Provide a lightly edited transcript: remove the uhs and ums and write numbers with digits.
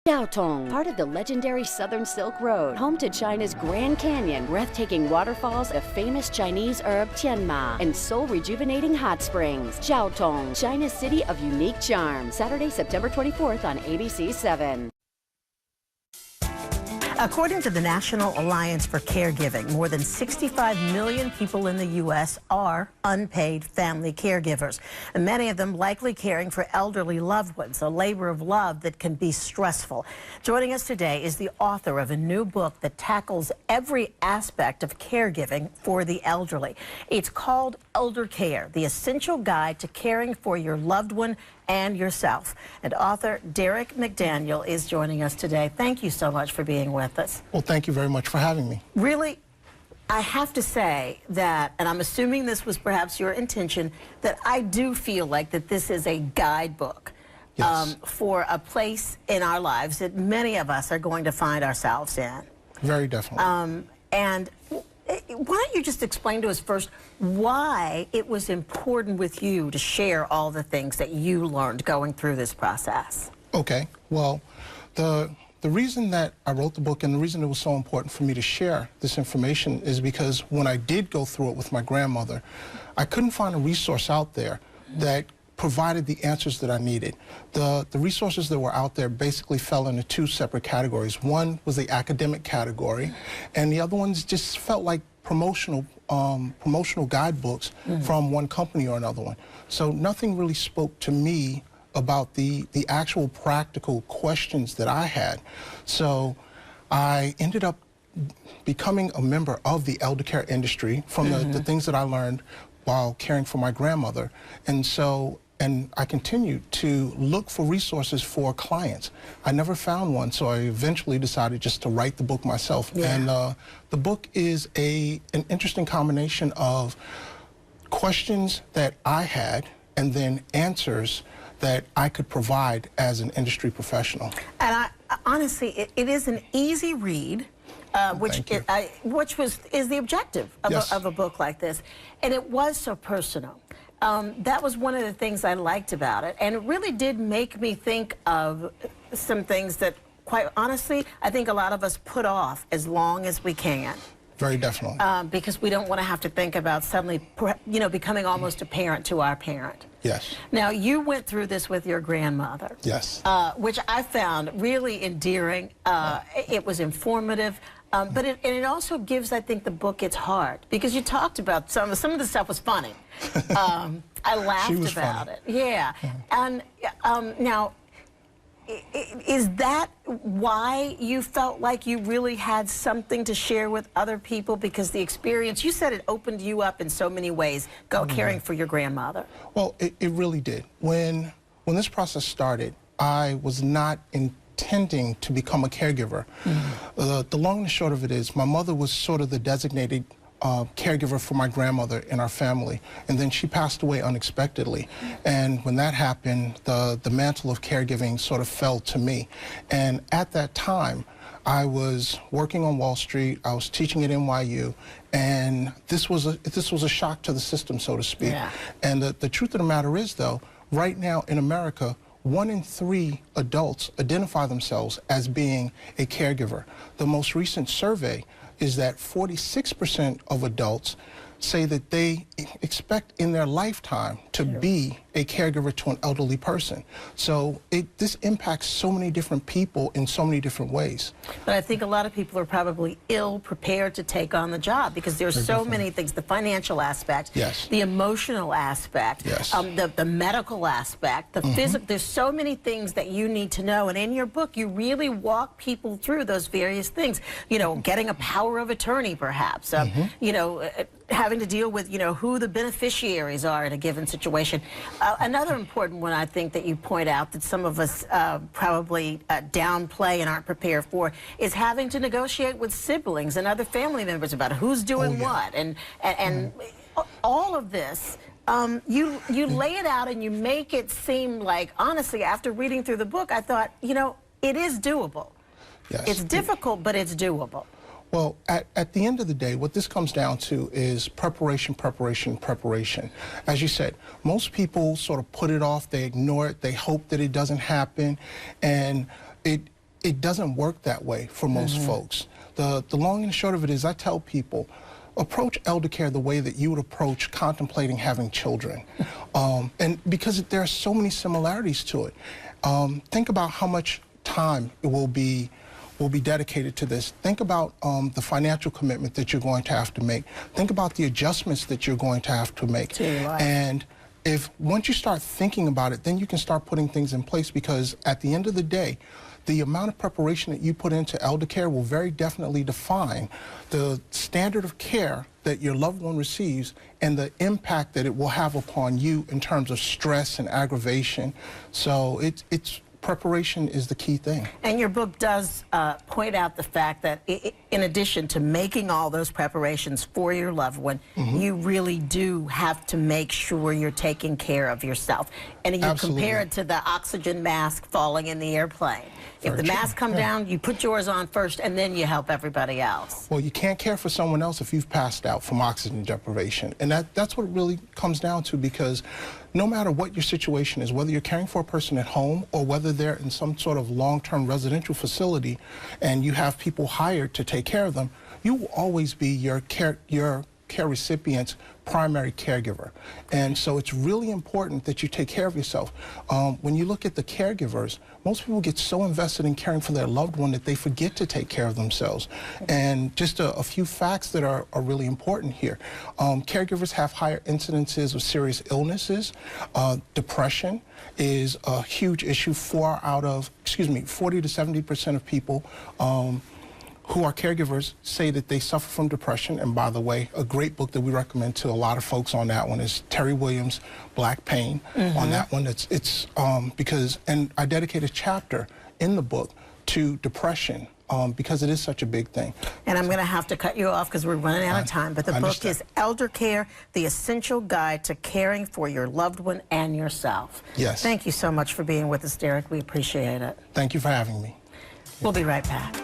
Jiaotong, part of the legendary Southern Silk Road, home to China's Grand Canyon, breathtaking waterfalls, the famous Chinese herb tianma, and soul-rejuvenating hot springs. Jiaotong, China's city of unique charm. Saturday, September 24th on ABC 7. According to the National Alliance for Caregiving, more than 65 million people in the U.S. are unpaid family caregivers, and many of them likely caring for elderly loved ones, a labor of love that can be stressful. Joining us today is the author of a new book that tackles every aspect of caregiving for the elderly. It's called Eldercare, the essential guide to caring for your loved one and yourself. And author Derek McDaniel is joining us today. Thank you so much for being with us. Well, thank you very much for having me. Really, I have to say that, and I'm assuming this was perhaps your intention, that I do feel like that this is a guidebook for a place in our lives that many of us are going to find ourselves in. Very definitely. And why don't you just explain to us first why it was important with you to share all the things that you learned going through this process? Okay. Well, the reason that I wrote the book and the reason it was so important for me to share this information is because when I did go through it with my grandmother, I couldn't find a resource out there that provided the answers that I needed. The resources that were out there basically fell into two separate categories. One was the academic category, and the other ones just felt like promotional guidebooks from one company or another one. So nothing really spoke to me about the actual practical questions that I had. So I ended up becoming a member of the eldercare industry from the things that I learned while caring for my grandmother. And I continued to look for resources for clients. I never found one, so I eventually decided just to write the book myself. Yeah. And the book is an interesting combination of questions that I had and then answers that I could provide as an industry professional. And honestly, it is an easy read. Which is the objective of a book like this. And it was so personal. That was one of the things I liked about it. And it really did make me think of some things that, quite honestly, I think a lot of us put off as long as we can. Very definitely. Because we don't want to have to think about suddenly, becoming almost a parent to our parent. Yes. Now, you went through this with your grandmother. Yes. Which I found really endearing. It was informative. But it also gives, I think, the book its heart, because you talked about some of the stuff was funny. I laughed about it. Yeah. And now, is that why you felt like you really had something to share with other people? Because the experience, you said it opened you up in so many ways, caring for your grandmother. Well, it really did. When this process started, I was not intending to become a caregiver. The long and short of it is my mother was sort of the designated caregiver for my grandmother in our family, and then she passed away unexpectedly. And when that happened, the mantle of caregiving sort of fell to me. And at that time, I was working on Wall Street, I was teaching at NYU, and this was a shock to the system, so to speak. Yeah. And the truth of the matter is, though, right now in America, 1 in 3 adults identify themselves as being a caregiver. The most recent survey is that 46% of adults say that they expect in their lifetime to be a caregiver to an elderly person. So this impacts so many different people in so many different ways. But I think a lot of people are probably ill prepared to take on the job, because there's so many things: the financial aspect, the emotional aspect, the medical aspect, the physical. There's so many things that you need to know. And in your book, you really walk people through those various things. You know, getting a power of attorney, perhaps. You know, having to deal with, who the beneficiaries are in a given situation. Another important one, I think, that you point out that some of us probably downplay and aren't prepared for is having to negotiate with siblings and other family members about who's doing what. And all of this, you lay it out and you make it seem like, honestly, after reading through the book, I thought, it is doable. Yes. It's difficult, but it's doable. Well, at the end of the day, what this comes down to is preparation, preparation, preparation. As you said, most people sort of put it off, they ignore it, they hope that it doesn't happen, and it doesn't work that way for most folks. The long and short of it is I tell people, approach eldercare the way that you would approach contemplating having children. And because there are so many similarities to it. Think about how much time it will be dedicated to this. Think about the financial commitment that you're going to have to make. Think about the adjustments that you're going to have to make. To your life. And if once you start thinking about it, then you can start putting things in place, because at the end of the day, the amount of preparation that you put into eldercare will very definitely define the standard of care that your loved one receives and the impact that it will have upon you in terms of stress and aggravation. So it's preparation is the key thing. And your book does point out the fact that in addition to making all those preparations for your loved one, you really do have to make sure you're taking care of yourself. And you compare it to the oxygen mask falling in the airplane. If the mask comes down, you put yours on first, and then you help everybody else. Well, you can't care for someone else if you've passed out from oxygen deprivation. And that's what it really comes down to, because no matter what your situation is, whether you're caring for a person at home or whether they're in some sort of long-term residential facility and you have people hired to take care of them, you will always be your care recipient's primary caregiver. And so it's really important that you take care of yourself. When you look at the caregivers, most people get so invested in caring for their loved one that they forget to take care of themselves. And just a few facts that are really important here. Caregivers have higher incidences of serious illnesses. Depression is a huge issue. 40 to 70% of people who are caregivers say that they suffer from depression. And by the way, a great book that we recommend to a lot of folks on that one is Terry Williams' Black Pain. On that one, and I dedicate a chapter in the book to depression because it is such a big thing. And I'm going to have to cut you off because we're running out of time, but the book is Eldercare, The Essential Guide to Caring for Your Loved One and Yourself. Yes. Thank you so much for being with us, Derek. We appreciate it. Thank you for having me. We'll be right back.